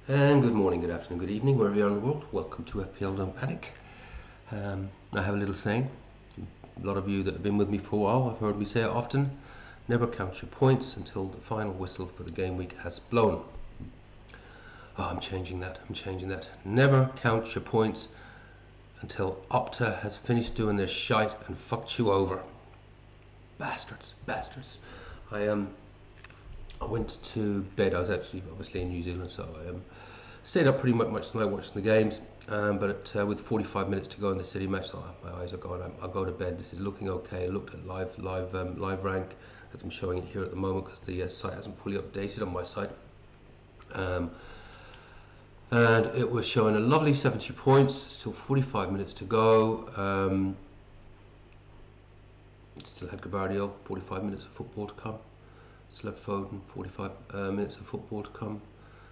And good morning, good afternoon, good evening, wherever you are in the world. Welcome to FPL Don't Panic. I have a little saying. A lot of you that have been with me for a while have heard me say it often. Never count your points until the final whistle for the game week has blown. Oh, I'm changing that. Never count your points until Opta has finished doing their shite and fucked you over. Bastards. I went to bed. I was actually obviously in New Zealand, so I stayed up pretty much tonight watching the games. But with 45 minutes to go in the City match, my eyes are gone. I'll go to bed. This is looking okay. I looked at live rank as I'm showing it here at the moment because the site hasn't fully updated on my site. And it was showing a lovely 70 points. Still 45 minutes to go. Still had Gabardio, 45 minutes of football to come. Still had Foden, 45 minutes of football to come.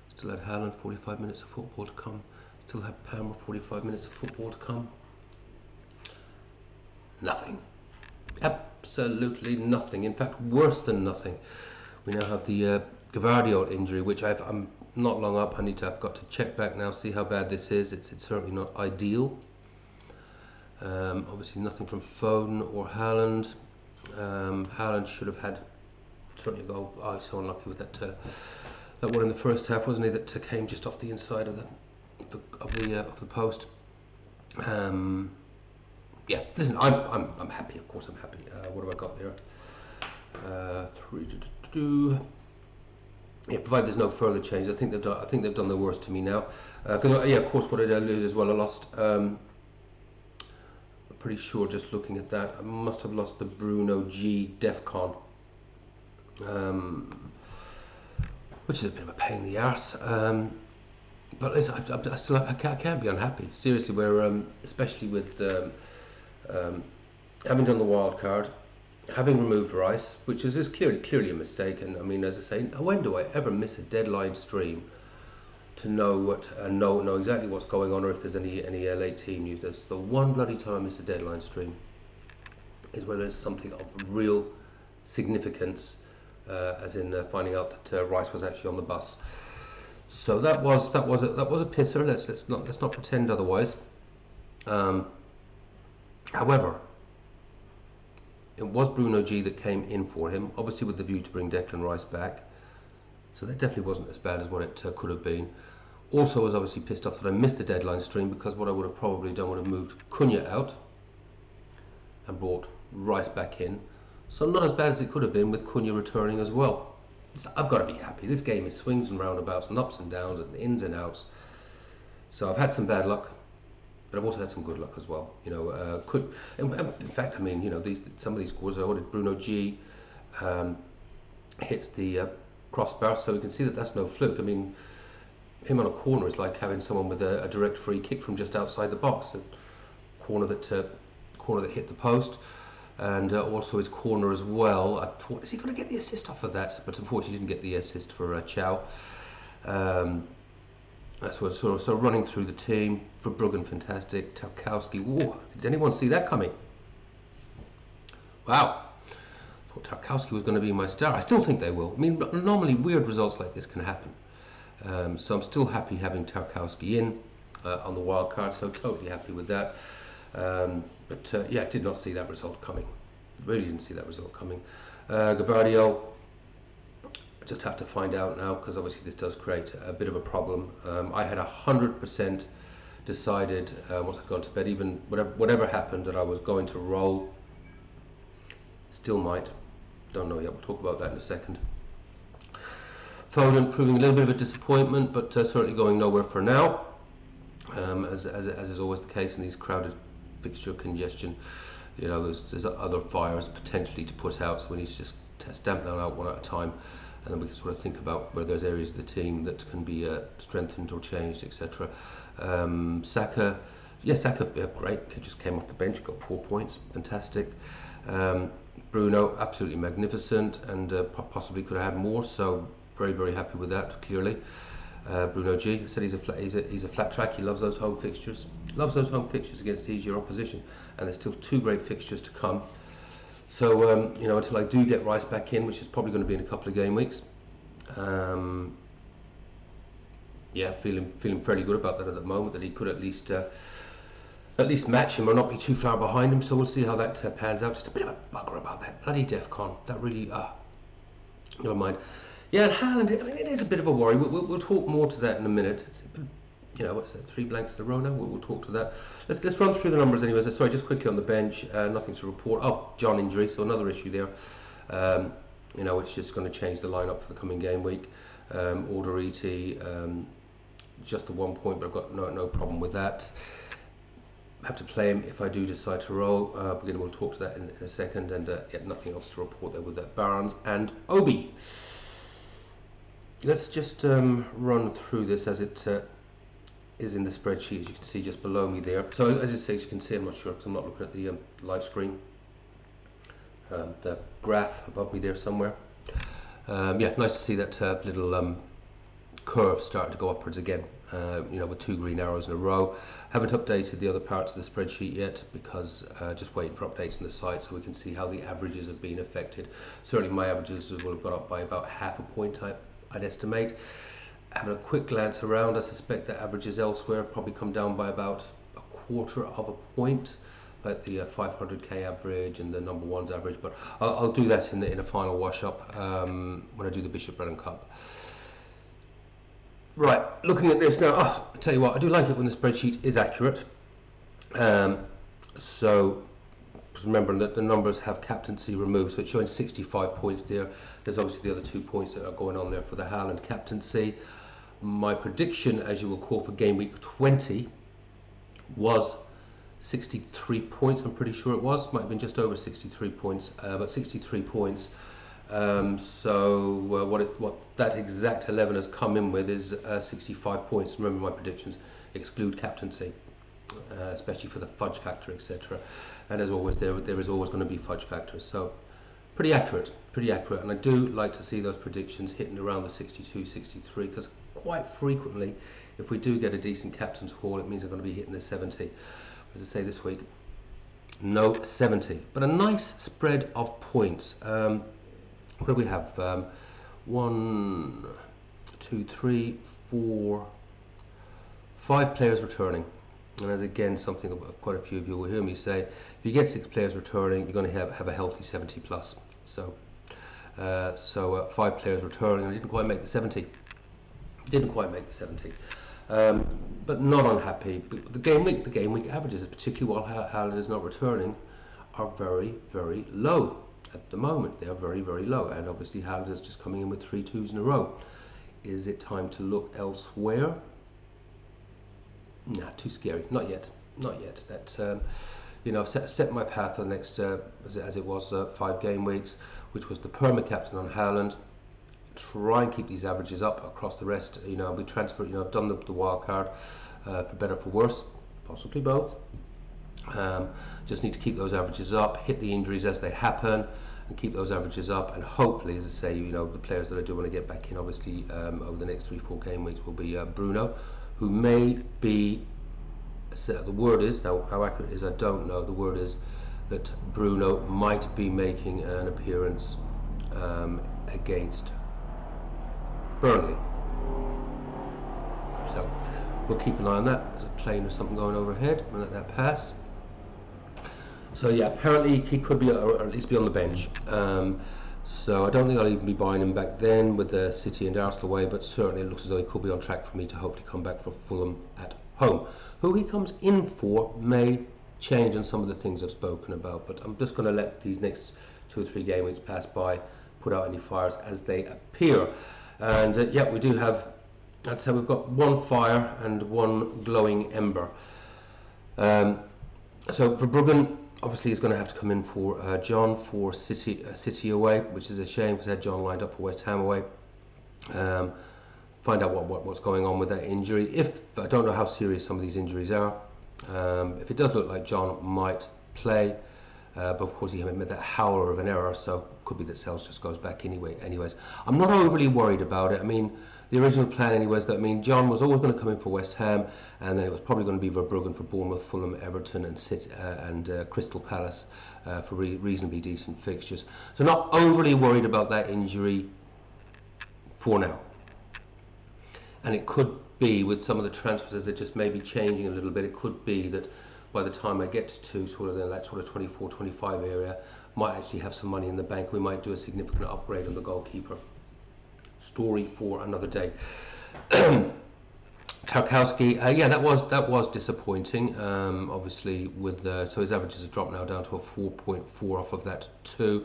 Still had Haaland, 45 minutes of football to come. Still had Palmer, 45 minutes of football to come. Nothing. Absolutely nothing. In fact, worse than nothing. We now have the Gavardio injury, which I'm not long up. I've got to check back now, see how bad this is. It's certainly not ideal. Obviously nothing from Foden or Haaland. Haaland should have had certainly a goal. I was so unlucky with that one in the first half, wasn't he? That came just off the inside of the post. Yeah, listen, I'm happy. Of course, I'm happy. What have I got there? 3-2. Yeah, provided there's no further change. I think they've done the worst to me now. Yeah, of course, what did I lose as well? I lost. I'm pretty sure, just looking at that, I must have lost the Bruno G Defcon. Which is a bit of a pain in the arse, but listen, I can't be unhappy. Seriously, we're especially with having done the wild card, having removed Rice, which is clearly a mistake. And I mean, as I say, when do I ever miss a deadline stream to know know exactly what's going on, or if there's any late team news? There's the one bloody time I miss a deadline stream is where there's something of real significance. As in finding out that Rice was actually on the bus. So that was a pisser. Let's not pretend otherwise. However, it was Bruno G that came in for him, obviously with the view to bring Declan Rice back. So that definitely wasn't as bad as what it could have been. Also, I was obviously pissed off that I missed the deadline stream, because what I would have probably done would have moved Cunha out and brought Rice back in. So not as bad as it could have been with Cunha returning as well. So I've got to be happy. This game is swings and roundabouts and ups and downs and ins and outs. So I've had some bad luck, but I've also had some good luck as well. You know, in fact, I mean, you know, some of these scores I ordered. Bruno G hits the crossbar, so you can see that that's no fluke. I mean, him on a corner is like having someone with a direct free kick from just outside the box. The corner that hit the post. And also his corner as well. I thought, is he going to get the assist off of that? But unfortunately, he didn't get the assist for Chow. That's what sort of running through the team. For Bruggen, fantastic. Tarkowski, whoa! Did anyone see that coming? Wow! I thought Tarkowski was going to be my star. I still think they will. I mean, normally weird results like this can happen. So I'm still happy having Tarkowski in on the wild card. So totally happy with that. But yeah, did not see that result coming. Really didn't see that result coming. Gabardio, I just have to find out now, because obviously this does create a bit of a problem. I had 100% decided once I'd gone to bed, even whatever happened, that I was going to roll. Still might. Don't know yet. We'll talk about that in a second. Foden proving a little bit of a disappointment, but certainly going nowhere for now. As is always the case in these crowded fixture congestion, you know, there's other fires potentially to put out, so we need to just stamp them out one at a time, and then we can sort of think about where there's areas of the team that can be strengthened or changed, etc. Saka, yeah, great. He just came off the bench, got 4 points, fantastic. Bruno, absolutely magnificent, and possibly could have had more. So very happy with that. Clearly. Bruno G said he's a flat track. He loves those home fixtures. Loves those home fixtures against easier opposition, and there's still 2 great fixtures to come. So you know, until I do get Rice back in, which is probably going to be in a couple of game weeks, yeah, feeling fairly good about that at the moment, that he could at least match him or not be too far behind him. So we'll see how that pans out. Just a bit of a bugger about that bloody DEFCON. That really, never mind. Yeah, and Haaland, I mean, it is a bit of a worry. We'll talk more to that in a minute. It's been, you know, what's that, 3 blanks in a row now? We'll talk to that. Let's run through the numbers anyways. Sorry, just quickly on the bench, nothing to report. Oh, John injury, so another issue there. You know, it's just going to change the lineup for the coming game week. Alderete, just the 1 point, but I've got no problem with that. Have to play him if I do decide to roll. Again, we'll talk to that in a second. And yeah, nothing else to report there with that. Barnes and Obi. Let's just run through this as it is in the spreadsheet, as you can see just below me there. So as it says, you can see, I'm not sure because I'm not looking at the live screen. The graph above me there somewhere. Yeah, nice to see that little curve starting to go upwards again. You know, with 2 green arrows in a row. Haven't updated the other parts of the spreadsheet yet because just waiting for updates on the site so we can see how the averages have been affected. Certainly my averages will have gone up by about half a point, I'd estimate. Having a quick glance around, I suspect that averages elsewhere have probably come down by about a quarter of a point, like the 500k average and the number one's average, but I'll do that in a final wash up when I do the Bishop Brennan Cup. Right, looking at this now, I tell you what, I do like it when the spreadsheet is accurate. So remember that the numbers have captaincy removed, so it's showing 65 points there. There's obviously the other 2 points that are going on there for the Haaland captaincy. My prediction, as you will recall, for game week 20 was 63 points. I'm pretty sure it was, might have been just over 63 points, but 63 points. So what that exact 11 has come in with is 65 points. Remember, my predictions exclude captaincy, especially for the fudge factor, etc. And as always, there is always going to be fudge factors. So pretty accurate. And I do like to see those predictions hitting around the 62, 63, because quite frequently, if we do get a decent captain's haul, it means I'm going to be hitting the 70. As I say this week, no 70, but a nice spread of points. What do we have? 1, 2, 3, 4, 5 players returning. And as again, something that quite a few of you will hear me say, if you get 6 players returning, you're going to have a healthy 70 plus. So 5 players returning. I didn't quite make the 70. But not unhappy. The game week averages, particularly while Haaland is not returning, are very, very low. At the moment, they are very, very low, and obviously Haaland is just coming in with 3 2s in a row. Is it time to look elsewhere? Nah, too scary. Not yet. That you know, I've set my path for the next, as it was 5 game weeks, which was the perma captain on Haaland. Try and keep these averages up across the rest. You know, we transfer. You know, I've done the wild card for better, for worse, possibly both. Just need to keep those averages up, hit the injuries as they happen, and keep those averages up. And hopefully, as I say, you know, the players that I do want to get back in, obviously, over the next 3-4 game weeks will be Bruno, who may be. The word is, now how accurate it is, I don't know. The word is that Bruno might be making an appearance against Burnley. So we'll keep an eye on that. There's a plane or something going overhead. We'll let that pass. So yeah, apparently he could be, or at least be on the bench. So I don't think I'll even be buying him back then with the City and Arsenal away, but certainly it looks as though he could be on track for me to hopefully come back for Fulham at home. Who he comes in for may change on some of the things I've spoken about, but I'm just going to let these next 2 or 3 game weeks pass by, put out any fires as they appear. And yeah, we do have, I'd say we've got 1 fire and 1 glowing ember. So Verbruggen obviously is going to have to come in for John for City away, which is a shame because I had John lined up for West Ham away. Find out what's going on with that injury. If I don't know how serious some of these injuries are. If it does look like John might play, but of course he made that howler of an error, so could be that Sells just goes back anyways. I'm not overly worried about it. I mean, the original plan anyways, that, I mean, John was always going to come in for West Ham, and then it was probably going to be Verbruggen for Bournemouth, Fulham, Everton and City, and Crystal Palace for reasonably decent fixtures. So not overly worried about that injury for now. And it could be with some of the transfers as they're just maybe changing a little bit, it could be that by the time I get to sort of that sort of 24, 25 area, might actually have some money in the bank. We might do a significant upgrade on the goalkeeper. Story for another day. Tarkowski, yeah, that was disappointing. Obviously, with so his averages have dropped now down to a 4.4 off of that 2.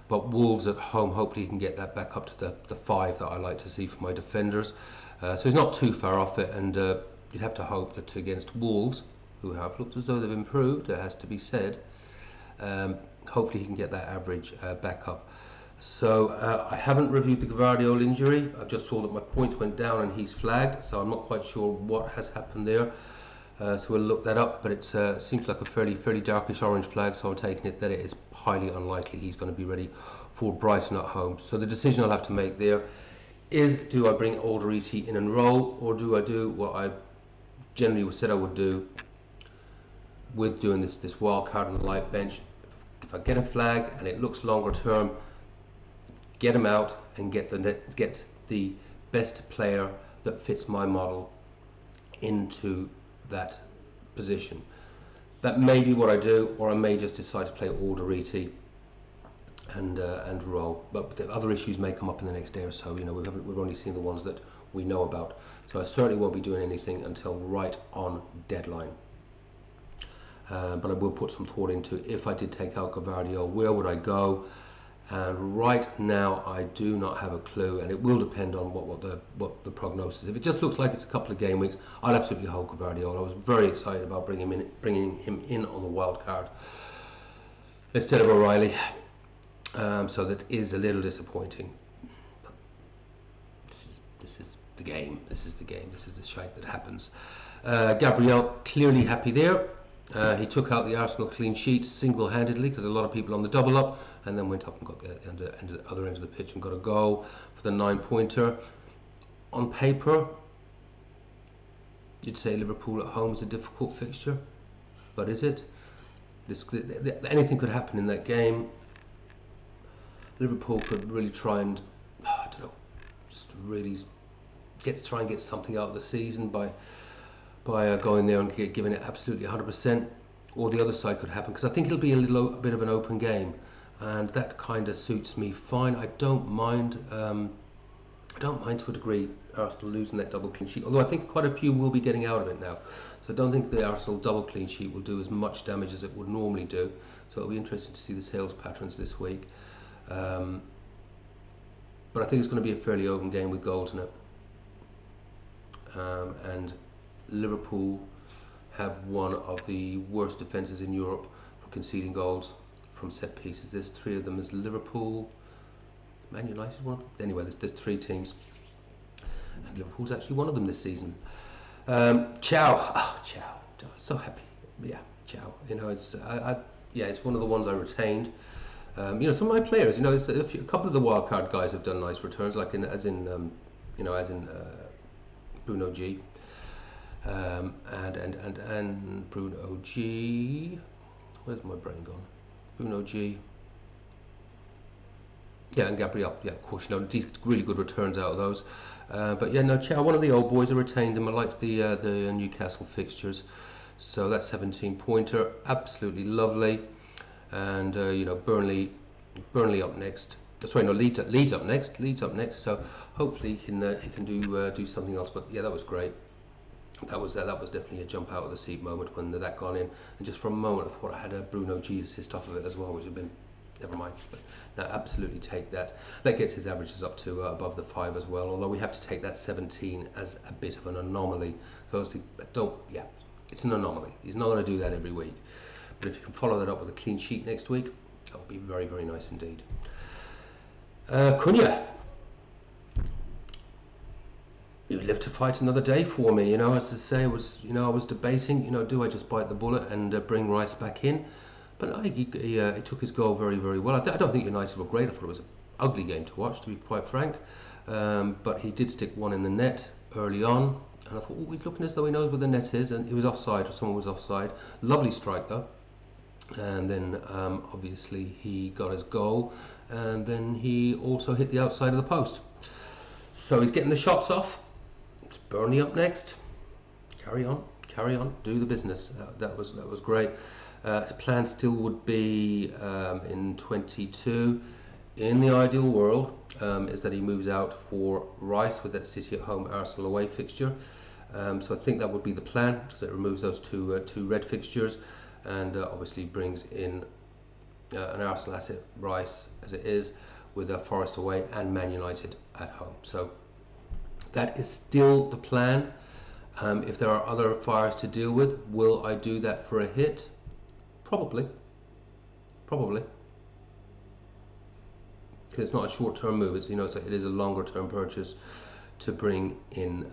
But Wolves at home, hopefully he can get that back up to the 5 that I like to see for my defenders. So he's not too far off it, and you'd have to hope that against Wolves, who have looked as though they've improved, it has to be said, hopefully he can get that average back up. So I haven't reviewed the Gvardiol injury. I've just saw that my points went down and he's flagged, so I'm not quite sure what has happened there. So we'll look that up, but it seems like a fairly darkish orange flag, so I'm taking it that it is highly unlikely he's going to be ready for Brighton at home. So the decision I'll have to make there is, do I bring Alderete in and roll, or do I do what I generally said I would do with doing this wild card on the light bench? If I get a flag and it looks longer term, get him out and get the best player that fits my model into that position. That may be what I do, or I may just decide to play Alderete and roll. But the other issues may come up in the next day or so. You know, we've only seen the ones that we know about. So I certainly won't be doing anything until right on deadline. But I will put some thought into, if I did take out Gvardiol, where would I go? And right now I do not have a clue, and it will depend on what the prognosis is. If it just looks like it's a couple of game weeks, I'll absolutely hold Gvardiol. I was very excited about bringing him in on the wild card instead of O'Reilly. So that is a little disappointing. But this is the game. This is the game. This is the shite that happens. Gabriel clearly happy there. He took out the Arsenal clean sheet single-handedly, because a lot of people on the double up, and then went up and got the other end of the pitch and got a goal for the 9-pointer. On paper, you'd say Liverpool at home is a difficult fixture, but is it? Anything could happen in that game. Liverpool could really try and, I don't know, just really try and get something out of the season by going there and giving it absolutely 100%, or the other side could happen, because I think it'll be a bit of an open game, and that kind of suits me fine. I don't mind to a degree Arsenal losing that double clean sheet, although I think quite a few will be getting out of it now, so I don't think the Arsenal double clean sheet will do as much damage as it would normally do. So it'll be interesting to see the sales patterns this week, but I think it's going to be a fairly open game with goals in it, and Liverpool have one of the worst defences in Europe for conceding goals from set pieces. There's 3 of them. There's Liverpool, Man United one. Anyway, there's 3 teams, and Liverpool's actually one of them this season. Chow, so happy. Yeah, Chow. You know, it's it's one of the ones I retained. You know, some of my players. You know, it's a couple of the wildcard guys have done nice returns, like as in Bruno G. And Bruno G. Where's my brain gone? Bruno G. Yeah, and Gabriel. Yeah, of course, you know, really good returns out of those. But yeah, no, Chow, one of the old boys, I retained him. I liked the Newcastle fixtures. So that 17-pointer, absolutely lovely. And you know, Burnley up next. Sorry, no, Leeds up next. So hopefully he can do something else. But yeah, that was great. That was definitely a jump out of the seat moment when that gone in, and just for a moment I thought I had a Bruno G assist off of it as well, which had been, never mind. But no, absolutely take that. That gets his averages up to above the 5 as well, although we have to take that 17 as a bit of an anomaly. So it's an anomaly. He's not going to do that every week, but if you can follow that up with a clean sheet next week, that would be very, very nice indeed. Cunha, you live to fight another day for me. You know, as I say, I was debating, you know, do I just bite the bullet and bring Rice back in? But no, he took his goal very, very well. I don't think United were great. I thought it was an ugly game to watch, to be quite frank. But he did stick one in the net early on, and I thought, he's looking as though he knows where the net is, and he was offside, or someone was offside. Lovely strike though. And then obviously he got his goal, and then he also hit the outside of the post. So he's getting the shots off. It's Burnley up next. Carry on, do the business. That was great. The plan still would be in 22. In the ideal world, is that he moves out for Rice with that City at home, Arsenal away fixture. So I think that would be the plan. So it removes those two red fixtures, and obviously brings in an Arsenal asset, Rice, as it is, with Forest away and Man United at home. So that is still the plan. If there are other fires to deal with, will I do that for a hit? Probably. Because it's not a short-term move. It's, it is a longer-term purchase to bring in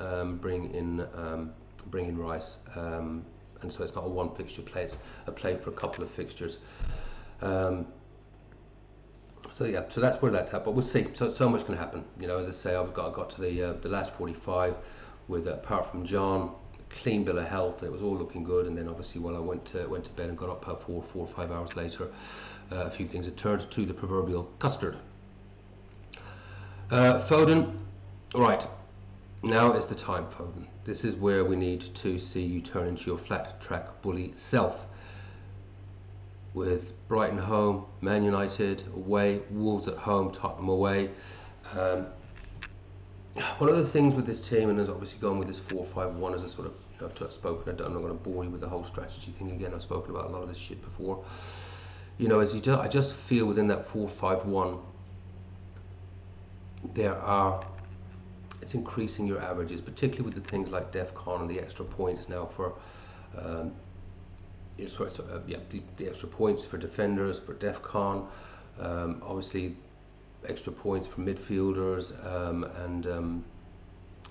Rice, and so it's not a one fixture play. It's a play for a couple of fixtures. So yeah, so that's where that's at. But we'll see. So much can happen. As I say, I got to the last 45 with, apart from John, clean bill of health. It was all looking good, and then obviously when I went to bed and got up 4 or 5 hours later, a few things had turned to the proverbial custard. Foden, right, now is the time, Foden. This is where we need to see you turn into your flat track bully self. With Brighton home, Man United away, Wolves at home, Tottenham away. One of the things with this team, and has obviously gone with this 4-5-1 as a sort of, I've spoken, I'm not going to bore you with the whole strategy thing again. I've spoken about a lot of this shit before. I just feel within that 4-5-1, it's increasing your averages, particularly with the things like DEFCON and the extra points now for, the extra points for defenders, for DEFCON, obviously extra points for midfielders, and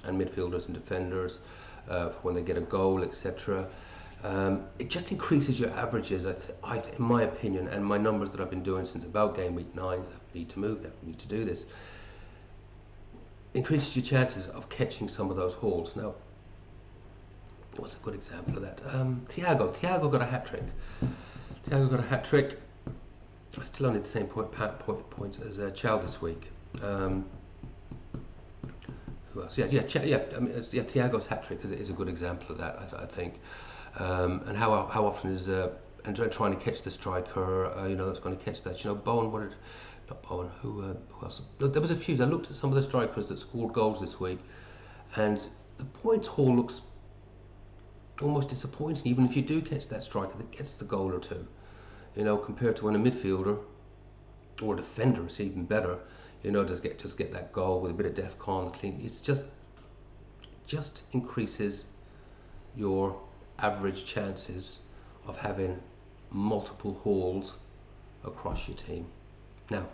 midfielders and defenders for when they get a goal, etc. It just increases your averages, in my opinion, and my numbers that I've been doing since about game week 9. I need to move that. We need to do this. Increases your chances of catching some of those hauls. Now, what's a good example of that? Thiago got a hat-trick. Still only the same points as Chow this week. Who else? Thiago's hat-trick is a good example of that, I think. And how often is and trying to catch the striker, that's going to catch that. Bowen, not Bowen, who else? There was a few. I looked at some of the strikers that scored goals this week, and the points haul looks almost disappointing, even if you do catch that striker that gets the goal or two. Compared to when a midfielder or a defender is even better, just get that goal with a bit of DEFCON, clean. It's just increases your average chances of having multiple hauls across your team. Now,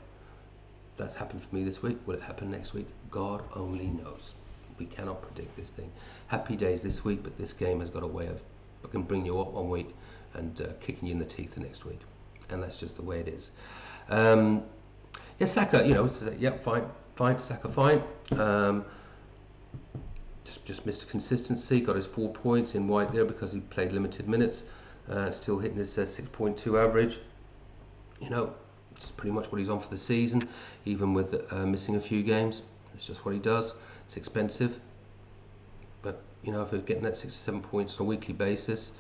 that's happened for me this week. Will it happen next week? God only knows. We cannot predict this thing. Happy days this week, but this game has got a way of can bring you up one week and kicking you in the teeth the next week, and that's just the way it is. Saka, fine. Saka, fine. Just missed consistency. Got his 4 points in white there because he played limited minutes. Still hitting his 6.2 average. It's pretty much what he's on for the season, even with missing a few games. It's just what he does. It's expensive, but if you're getting that 6 or 7 points on a weekly basis,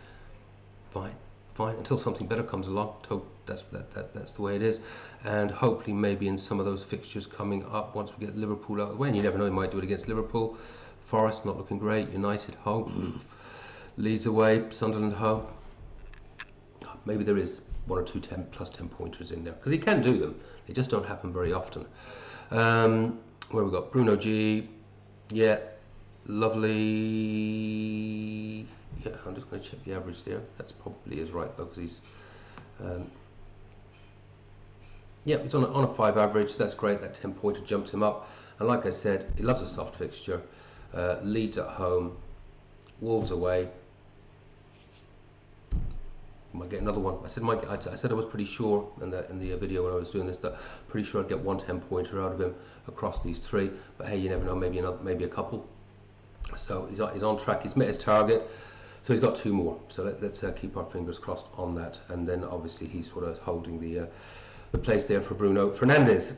fine. Until something better comes along. That's the way it is, and hopefully maybe in some of those fixtures coming up, once we get Liverpool out of the way, and you never know, he might do it against Liverpool. Forest not looking great. United home, Leeds away, Sunderland home. Maybe there is 1 or 2 plus 10 pointers in there, because he can do them. They just don't happen very often. Where we got Bruno G, lovely. I'm just going to check the average there. That's probably is right though, because he's he's on a 5 average. That's great. That 10 pointer jumped him up, and like I said, he loves a soft fixture. Leeds at home, Wolves away. Might get another one. I said I was pretty sure in the video when I was doing this that pretty sure I'd get 1 10-pointer out of him across these 3. But hey, you never know. Maybe a couple. So he's on track. He's met his target. So he's got 2 more. So let's keep our fingers crossed on that. And then obviously he's sort of holding the place there for Bruno Fernandes.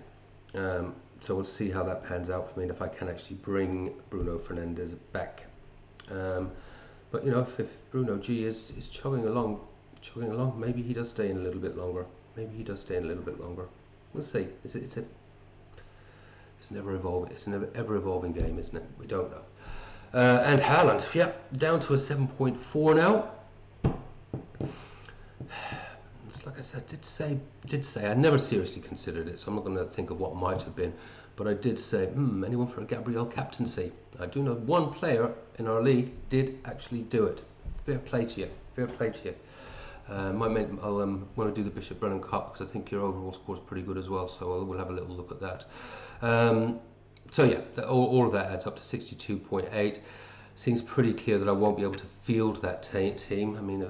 So we'll see how that pans out for me and if I can actually bring Bruno Fernandes back. But you know, if Bruno G is chugging along, maybe he does stay in a little bit longer. We'll see. It's an ever evolving game, isn't it? We don't know. And Haaland, yeah, down to a 7.4 now. It's like I said, did say I never seriously considered it, so I'm not going to think of what might have been. But I did say, anyone for a Gabriel captaincy? I do know one player in our league did actually do it. Fair play to you. I'll want to do the Bishop Brennan Cup because I think your overall score is pretty good as well. So we'll have a little look at that. So yeah, all of that adds up to 62.8. Seems pretty clear that I won't be able to field that team. I mean,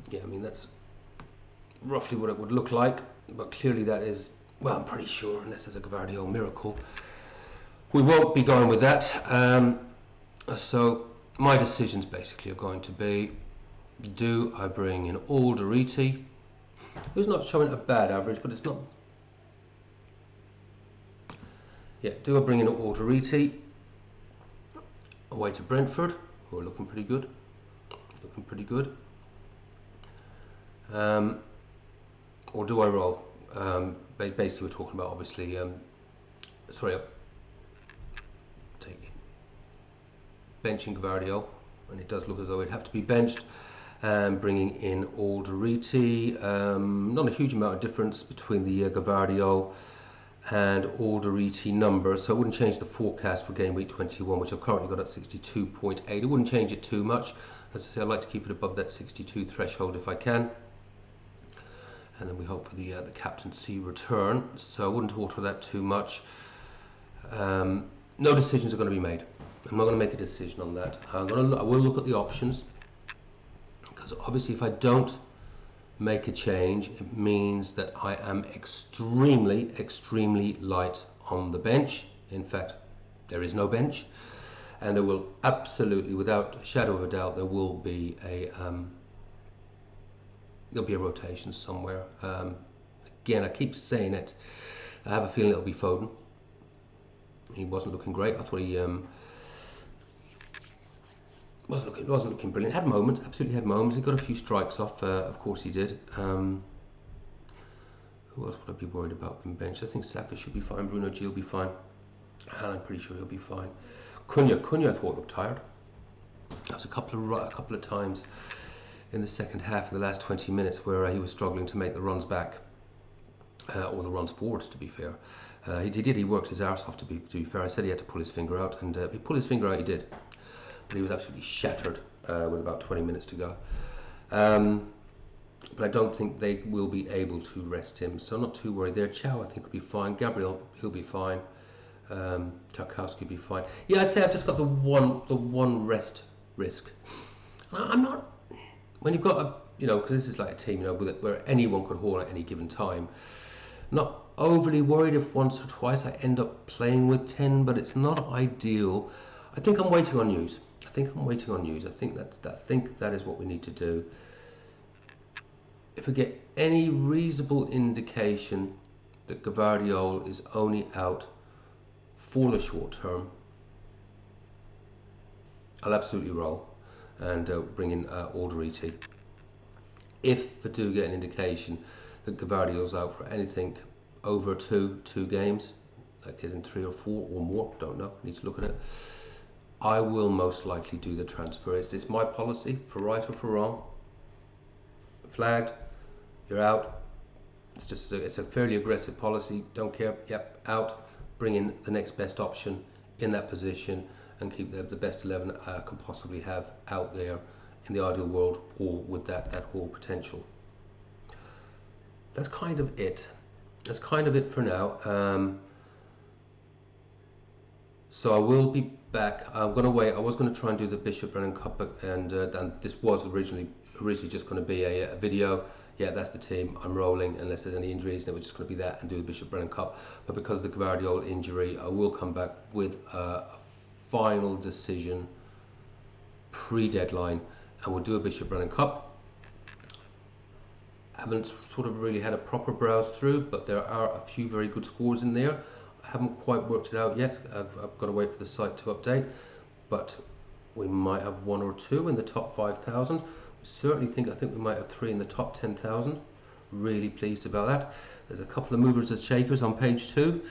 yeah, I mean that's roughly what it would look like, but clearly that is, well, I'm pretty sure, unless there's a Gvardiol miracle, we won't be going with that. So my decisions basically are going to be, do I bring in Alderete, who's not showing a bad average, but it's not, yeah, do I bring in Alderete away to Brentford, who are looking pretty good, or do I roll? Basically we're talking about obviously, benching Gvardiol, and it does look as though it'd have to be benched, and bringing in Alderete. Not a huge amount of difference between the Gvardiol and Alderete numbers, so I wouldn't change the forecast for game week 21, which I've currently got at 62.8. I wouldn't change it too much. As I say, I'd like to keep it above that 62 threshold if I can. And then we hope for the captaincy return, so I wouldn't alter that too much. No decisions are going to be made. I'm not going to make a decision on that. I will look at the options, because obviously if I don't make a change, it means that I am extremely light on the bench. In fact, there is no bench, and there will absolutely, without a shadow of a doubt, there will be a there'll be a rotation somewhere. Again, I keep saying it. I have a feeling it'll be Foden. He wasn't looking great. I thought he wasn't looking brilliant. Had moments, absolutely had moments. He got a few strikes off. Of course he did. Who else would I be worried about being benched? I think Saka should be fine. Bruno G will be fine. I'm pretty sure he'll be fine. Cunha I thought looked tired. That was a couple of times in the second half of the last 20 minutes where he was struggling to make the runs back, or the runs forwards, to be fair. He worked his arse off, to be fair. I said he had to pull his finger out, and he pulled his finger out, he did. But he was absolutely shattered with about 20 minutes to go. But I don't think they will be able to rest him, so I'm not too worried there. Chow, I think, will be fine. Gabriel, he'll be fine. Tarkowski will be fine. Yeah, I'd say I've just got the one rest risk. I'm not, when you've got a, because this is like a team, where anyone could haul at any given time. Not overly worried if once or twice I end up playing with 10, but it's not ideal. I think I'm waiting on news. I think that is what we need to do. If we get any reasonable indication that Gvardiol is only out for the short term, I'll absolutely roll and bring in Alderete. If I do get an indication that Gvardiol's out for anything over two games, like is in 3 or 4 or more, don't know, need to look at it, I will most likely do the transfer. Is this my policy, for right or for wrong? Flagged, you're out. It's a fairly aggressive policy. Don't care. Yep, out. Bring in the next best option in that position and keep the best 11 I can possibly have out there in the ideal world, all with that whole potential. That's kind of it. That's kind of it for now. So I will be back. I'm going to wait. I was going to try and do the Bishop Brennan Cup, and this was originally just going to be a video. Yeah, that's the team. I'm rolling unless there's any injuries, and it was just going to be that and do the Bishop Brennan Cup. But because of the Gvardiol injury, I will come back with a final decision pre-deadline, and we'll do a Bishop Brennan Cup. Haven't sort of really had a proper browse through, but there are a few very good scores in there. I haven't quite worked it out yet. I've got to wait for the site to update, but we might have 1 or 2 in the top 5,000. I think we might have 3 in the top 10,000. Really pleased about that. There's a couple of movers and shakers on page 2.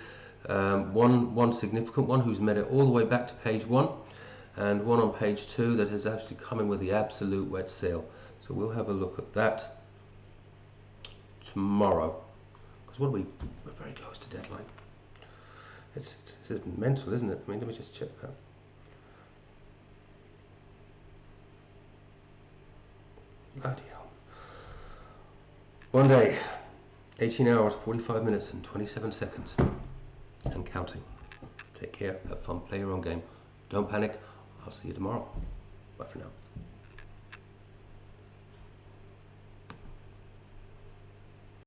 One significant one who's made it all the way back to page 1, and one on page 2 that has actually come in with the absolute wet seal. So we'll have a look at that tomorrow, because we're very close to deadline. It's mental, isn't it? I mean, let me just check that. Bloody hell. 1 day, 18 hours, 45 minutes and 27 seconds and counting. Take care, have fun, play your own game. Don't panic. I'll see you tomorrow. Bye for now.